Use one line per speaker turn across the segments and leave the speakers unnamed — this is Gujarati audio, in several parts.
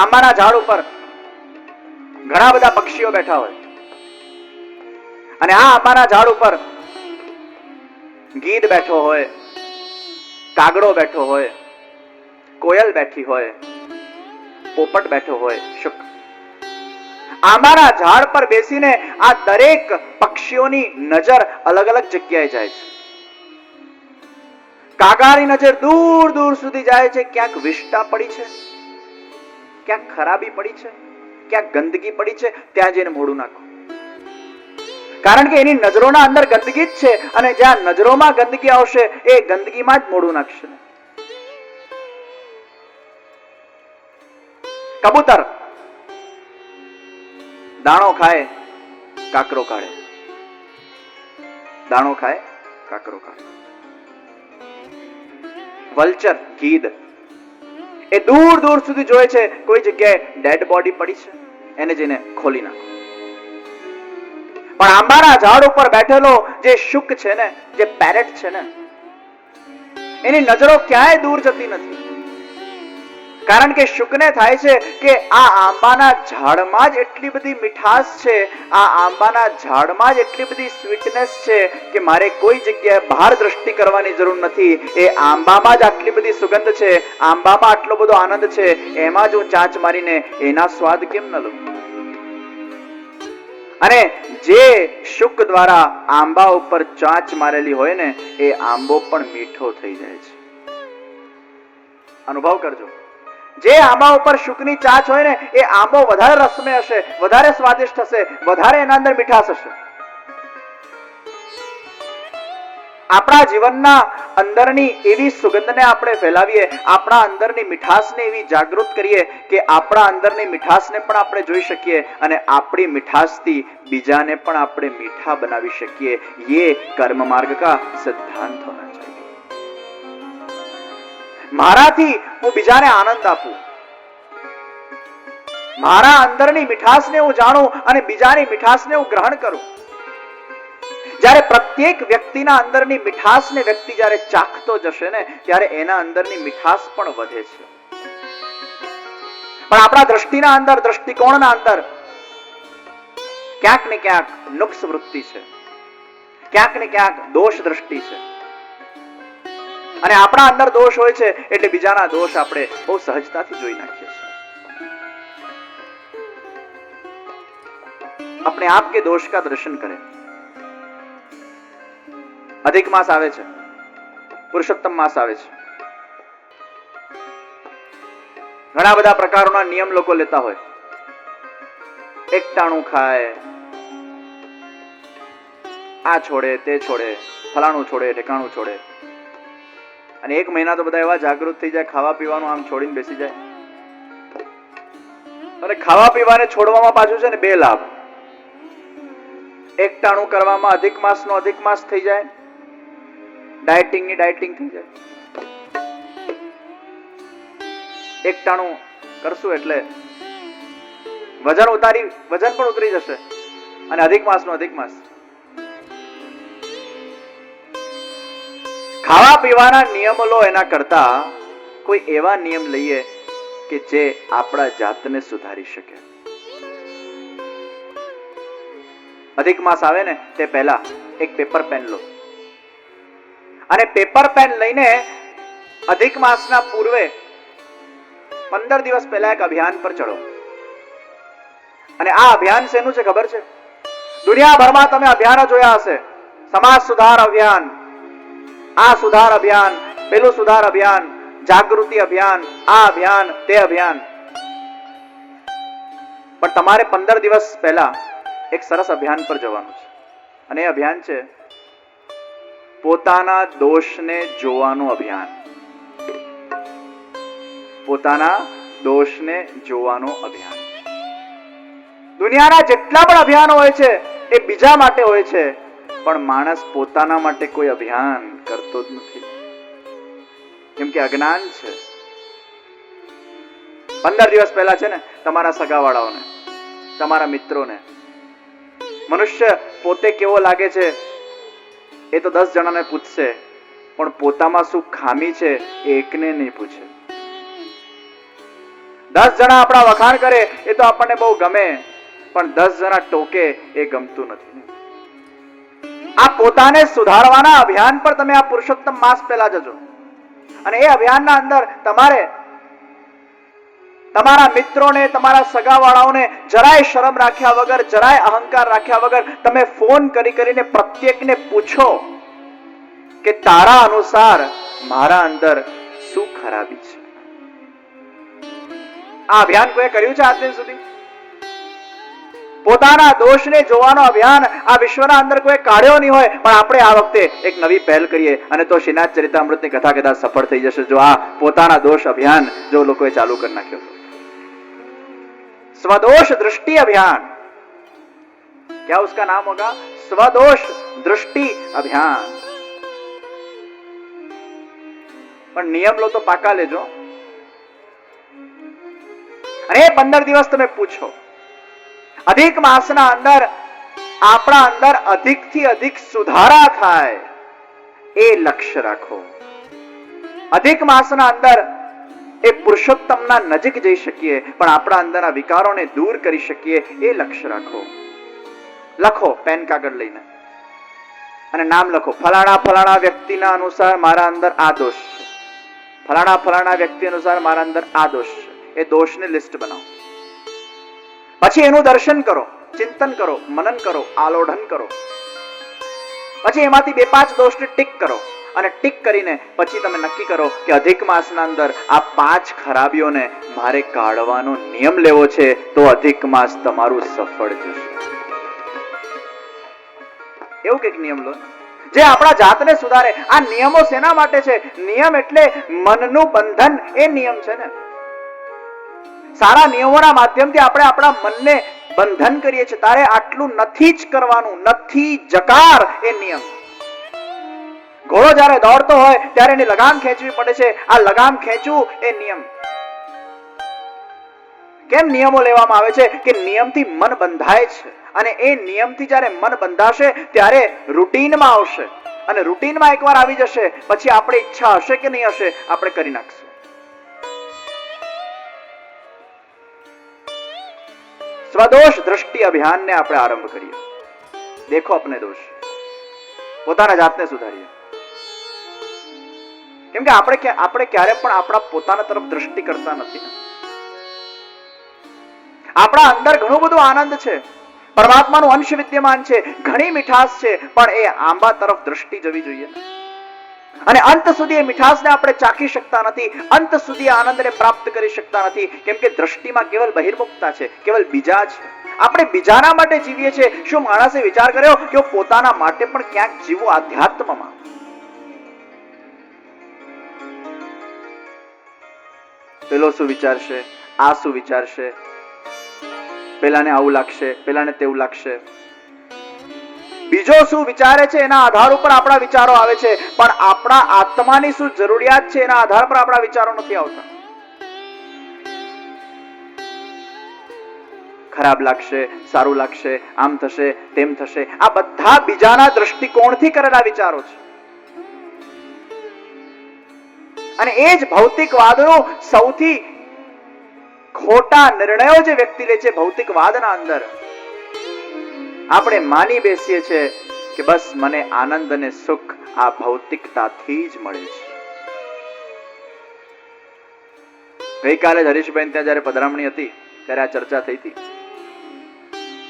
આંબાના ઝાડ ઉપર ઘણા બધા પક્ષીઓ બેઠા હોય અને આ આંબાના ઝાડ ઉપર ગીધ બેઠો હોય, કાગડો બેઠો હોય, કોયલ બેઠી હોય, પોપટ બેઠો હોય, શુક. આંબાના ઝાડ પર બેસીને આ દરેક પક્ષીઓની નજર અલગ અલગ જગ્યાએ જાય છે. કાગડાની નજર દૂર દૂર સુધી જાય છે. ક્યાંક વિષ્ટા પડી છે, ક્યાંક ખરાબી પડી છે, ક્યાંક ગંદકી પડી છે, ત્યાં જઈને મોઢું નાખો. કારણ કે એની નજરોના અંદર ગંદકી જ છે અને જ્યાં નજરોમાં ગંદકી આવશે એ ગંદકીમાં જ મોઢું નાખશે. કબૂતર દાણો ખાય, કાકરો કાઢે. દાણો ખાય, કાકરો કાઢે. વલ્ચર ગીધ એ દૂર દૂર સુધી જોયે છે કોઈ જગ્યાએ ડેડ બોડી પડી છે, એને જઈને ખોલી નાખો. પણ આંબાના ઝાડ ઉપર બેઠેલો જે શુક છે ને, જે પેરેટ છે ને, એની નજરો ક્યાંય દૂર જતી નથી. કારણ કે શુકને થાય છે કે આ આંબાના ઝાડમાં જ એટલી બધી મીઠાશ છે, આ આંબાના ઝાડમાં જ એટલી બધી સ્વીટનેસ છે કે મારે કોઈ જગ્યાએ બહાર દ્રષ્ટિ કરવાની જરૂર નથી. એ આંબામાં જ આટલી બધી સુગંધ છે, આંબામાં આટલો બધો આનંદ છે, એમાં જ હું ચાંચ મારીને એના સ્વાદ કેમ ન લઉં. અને જે શુક દ્વારા આંબા ઉપર ચાંચ મારેલી હોય ને, એ આંબો પણ મીઠો થઈ જાય છે. અનુભવ કરજો. જે આંબા ઉપર શુકની ચાંચ હોય ને, એ આંબો વધારે રસમય હશે, વધારે સ્વાદિષ્ટ હશે, વધારે એના અંદર મીઠાશ હશે. આપણા જીવનના અંદરની એવી સુગંધને આપણે ફેલાવીએ, આપણા અંદરની મીઠાશને એવી જાગૃત કરીએ કે આપણા અંદરની મીઠાશને પણ આપણે જોઈ શકીએ અને આપણી મીઠાશથી બીજાને પણ આપણે મીઠા બનાવી શકીએ. ये कर्म मार्ग का सिद्धांत होना चाहिए. મારાથી હું બીજાને આનંદ આપું, મારા અંદરની મીઠાશને હું જાણું અને બીજાની મીઠાશને હું ગ્રહણ કરું. જ્યારે પ્રત્યેક વ્યક્તિના અંદરની મીઠાશને વ્યક્તિ જ્યારે ચાખતો જશે ને, ત્યારે એના અંદરની મીઠાશ પણ વધે છે. પણ આપણા દ્રષ્ટિના અંદર, દ્રષ્ટિકોણના અંદર ક્યાંક ને ક્યાંક નુક્સ વૃત્તિ છે, ક્યાંક ને ક્યાંક દોષ દ્રષ્ટિ છે. અને આપણા અંદર દોષ હોય છે એટલે બીજાના દોષ આપણે બહુ સહજતાથી જોઈ નાખીએ છીએ. अपने आप के दोष का दर्शन करें. अधिक मास આવે છે, પુરુષોત્તમ માસ આવે છે. ઘણા બધા પ્રકારોના નિયમ લોકો લેતા હોય. એકટાણું ખાય, આ છોડે, તે છોડે, ફલાણું છોડે, ઠેકાણું છોડે. અને એક મહિના તો બધા એવા જાગૃત થઈ જાય, ખાવા પીવાનું આમ છોડીને બેસી જાય. અને ખાવા પીવાને છોડવામાં પાછું છે ને બે લાભ. એકટાણું કરવામાં અધિક માસનો અધિક માસ થઈ જાય, ડાયટિંગની ડાયટિંગ થઈ જાય. એકટાણું કરશું એટલે વજન પણ ઉતરી જશે અને અધિક માસનો અધિક માસ. ખાવા પીવાના નિયમો લો એના કરતા કોઈ એવા નિયમ લઈએ કે જે આપણા જાતને સુધારી શકે. અધિક માસ આવે ને તે પહેલા એક પેપર પેન લો અને પેપર પેન લઈને અધિક માસના પૂર્વે 15 દિવસ પહેલા એક અભિયાન પર ચડો. અને આ અભિયાન શેનું છે ખબર છે? દુનિયાભરમાં તમે અભિયાનો જોયા હશે. સમાજ સુધાર અભિયાન, આ સુધાર અભિયાન, પેલું સુધાર અભિયાન, જાગૃતિ અભિયાન, આ અભિયાન, તે અભિયાન. પણ તમારે 15 દિવસ પહેલા એક સરસ અભિયાન પર જવાનું છે. અને એ અભિયાન છે પોતાના દોષને જોવાનું અભિયાન. પોતાના દોષને જોવાનું અભિયાન. દુનિયાના જેટલા પણ અભિયાનો હોય છે એ બીજા માટે હોય છે, પણ માણસ પોતાના માટે કોઈ અભિયાન કરતો જ નથી, કેમ કે અજ્ઞાન છે. 15 દિવસ પહેલા છે ને તમારા સગાવાળાઓને, તમારા મિત્રોને, મનુષ્ય પોતે કેવો લાગે છે એ તો 10 જણાને પૂછશે, પણ પોતામાં શું ખામી છે એ એકને નહીં પૂછે. 10 જણા આપણા વખાણ કરે એ તો આપણને બહુ ગમે, પણ 10 જણા ટોકે એ ગમતું નથી. આ પોતાને સુધારવાના અભિયાન પર તમે આ પુરુષોત્તમ માસ પહેલા જજો, અને એ અભિયાનના અંદર તમારે તમારા મિત્રોને, તમારા સગાવાળાઓને જરાય શરમ રાખ્યા વગર, જરાય અહંકાર રાખ્યા વગર તમે ફોન કરીને પ્રત્યેકને પૂછો કે તારા અનુસાર મારા અંદર શું ખરાબી છે. આ અભિયાન કોઈ કર્યું છે આજ દિન સુધી? પોતાના દોષને જોવાનો અભિયાન આ વિશ્વના અંદર કોઈ કાઢ્યો નહીં હોય, પણ આપણે આ વખતે એક નવી પહેલ કરીએ અને તો શ્રીનાથ ચરિતામૃતની કથા કદાચ સફળ થઈ જશે જો આ પોતાના દોષ અભિયાન જો લોકોએ ચાલુ કરી નાખ્યો. स्वदोष दृष्टि अभियान, क्या उसका नाम होगा? स्वदोष दृष्टि अभियान. પણ નિયમ લો તો પાકા લેજો. અને 15 દિવસ તમે પૂછો. અધિક માસના અંદર આપણા અંદર અધિકથી અધિક સુધારા થાય એ લક્ષ્ય રાખો. અધિક માસના અંદર એ પુરુષોત્તમના નજીક જઈ શકીએ, પણ આપણા અંદરના વિકારોને દૂર કરી શકીએ એ લક્ષ્ય રાખો. લખો પેન કાગળ લઈને અને નામ લખો, ફલાણા ફલાણા વ્યક્તિના અનુસાર મારા અંદર આ દોષ છે, ફલાણા ફલાણા વ્યક્તિ અનુસાર મારા અંદર આ દોષ છે. એ દોષની લિસ્ટ બનાવો. પછી એનું દર્શન કરો, ચિંતન કરો, મનન કરો, આલોઢન કરો. પછી એમાંથી 2-5 દોષને ટીક કરો અને ટીક કરીને પછી તમે નક્કી કરો કે અધિક માસના અંદર આ 5 ખરાબીઓને મારે કાઢવાનો નિયમ લેવો છે, તો અધિક માસ તમારું સફળ જશે. એવું કંઈક નિયમ લો જે આપણા જાતને સુધારે. આ નિયમો શેના માટે છે? નિયમ એટલે મનનું બંધન, એ નિયમ છે ને. સારા નિયમોના માધ્યમથી આપણે આપણા મનને બંધન કરીએ છીએ. તારે આટલું નથી જ કરવાનું, નથી જકાર, એ નિયમ. ઘોડો જ્યારે દોડતો હોય ત્યારે એની લગામ ખેંચવી પડે છે. આ લગામ ખેંચવું એ નિયમ. કેમ નિયમો લેવામાં આવે છે? કે નિયમથી મન બંધાય છે, અને એ નિયમથી જ્યારે મન બંધાશે ત્યારે રૂટીનમાં આવશે, અને રૂટીનમાં એકવાર આવી જશે પછી આપણે ઈચ્છા હશે કે નહીં હશે આપણે કરી નાખશું. સ્વદોષ દ્રષ્ટિ અભિયાનને આપણે આરંભ કરીએ. દેખો અપને દોષ, પોતાના જાતને સુધારીએ. કેમ કે આપણે ક્યારે પણ આપણા પોતાના તરફ દ્રષ્ટિ કરતા નથી. આપણા અંદર ઘણું બધું આનંદ છે, પરમાત્માનું અંશ વિદ્યમાન છે, ઘણી મીઠાશ છે, પણ એ આંબા તરફ દ્રષ્ટિ જવી જોઈએ. અને અંત સુધી એ મીઠાશને આપણે ચાખી શકતા નથી, અંત સુધી આનંદને પ્રાપ્ત કરી શકતા નથી, કેમ કે દ્રષ્ટિમાં કેવલ બહિર્મુખતા છે, કેવલ બીજા છે. આપણે બીજાના માટે જીવીએ છીએ. શું માણસે વિચાર કર્યો કે પોતાના માટે પણ ક્યાંક જીવો આધ્યાત્મમાં? પેલો શું વિચારશે, આ શું વિચારશે, પેલાને આવું લાગશે, પેલાને તેવું લાગશે. બીજો શું વિચારે છે એના આધાર ઉપર આપણા વિચારો આવે છે, પણ આપણા આત્માની શું જરૂરિયાત છે એના આધાર પર આપણા વિચારો નથી આવતા. ખરાબ લાગશે, સારું લાગશે, આમ થશે, તેમ થશે, આ બધા બીજાના દ્રષ્ટિકોણથી કરેલા વિચારો છે. અને એ જ ભૌતિકવાદનો સૌથી ખોટા નિર્ણયો જે વ્યક્તિ લે છે. ભૌતિકવાદના અંદર આપણે માની બેસીએ છીએ કે બસ મને આનંદ અને સુખ આ ભૌતિકતાથી જ મળે છે. ગઈકાલે જ હરીશબેન ત્યાં જયારે પધરામણી હતી ત્યારે આ ચર્ચા થઈ હતી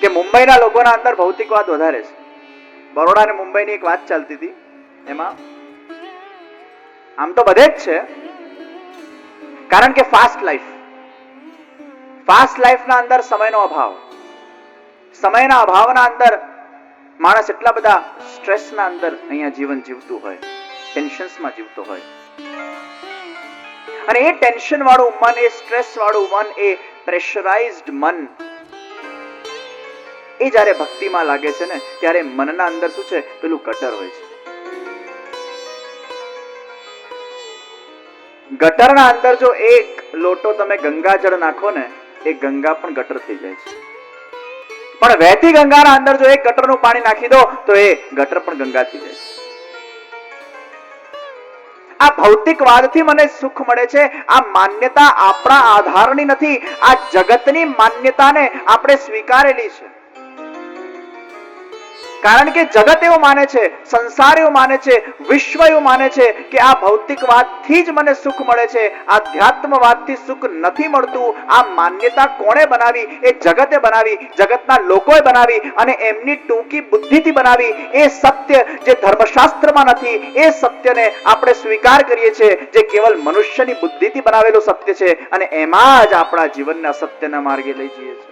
કે મુંબઈના લોકોના અંદર ભૌતિકવાદ વધારે છે. બરોડા અને મુંબઈની એક વાત ચાલતી હતી. એમાં આમ તો બધે જ છે, કારણ કે ફાસ્ટ લાઈફના અંદર સમયનો અભાવ, સમયના અભાવના અંદર માણસ એટલા બધા સ્ટ્રેસના અંદર અહીંયા જીવન જીવતું હોય, ટેન્શન્સમાં જીવતો હોય. અને એ ટેન્શન વાળું મન, એ સ્ટ્રેસ વાળું મન, એ પ્રેશરાઇઝ્ડ મન એ જ્યારે ભક્તિમાં લાગે છે ને ત્યારે મનના અંદર શું છે, પેલું ગટર હોય છે. ગટરના અંદર જો એક લોટો તમે ગંગાજળ નાખો ને, એ ગંગા પણ ગટર થઈ જાય છે. પણ વહેતી ગંગાના અંદર જો એક ગટરનું પાણી નાખી દો તો એ ગટર પણ ગંગા થઈ જાય છે. આ ભૌતિકવાદથી મને સુખ મળે છે, આ માન્યતા આપણા આધારની નથી, આ જગતની માન્યતાને આપણે સ્વીકારેલી છે. કારણ કે જગત એવું માને છે, સંસાર એવું માને છે, વિશ્વ એવું માને છે કે આ ભૌતિકવાદથી જ મને સુખ મળે છે, આધ્યાત્મવાદથી સુખ નથી મળતું. આ માન્યતા કોણે બનાવી? એ જગતે બનાવી, જગતના લોકોએ બનાવી અને એમની ટૂંકી બુદ્ધિથી બનાવી. એ સત્ય જે ધર્મશાસ્ત્રમાં નથી, એ સત્યને આપણે સ્વીકાર કરીએ છીએ, જે કેવલ મનુષ્યની બુદ્ધિથી બનાવેલું સત્ય છે, અને એમાં જ આપણા જીવનને અસત્યના માર્ગે લઈ જઈએ છીએ.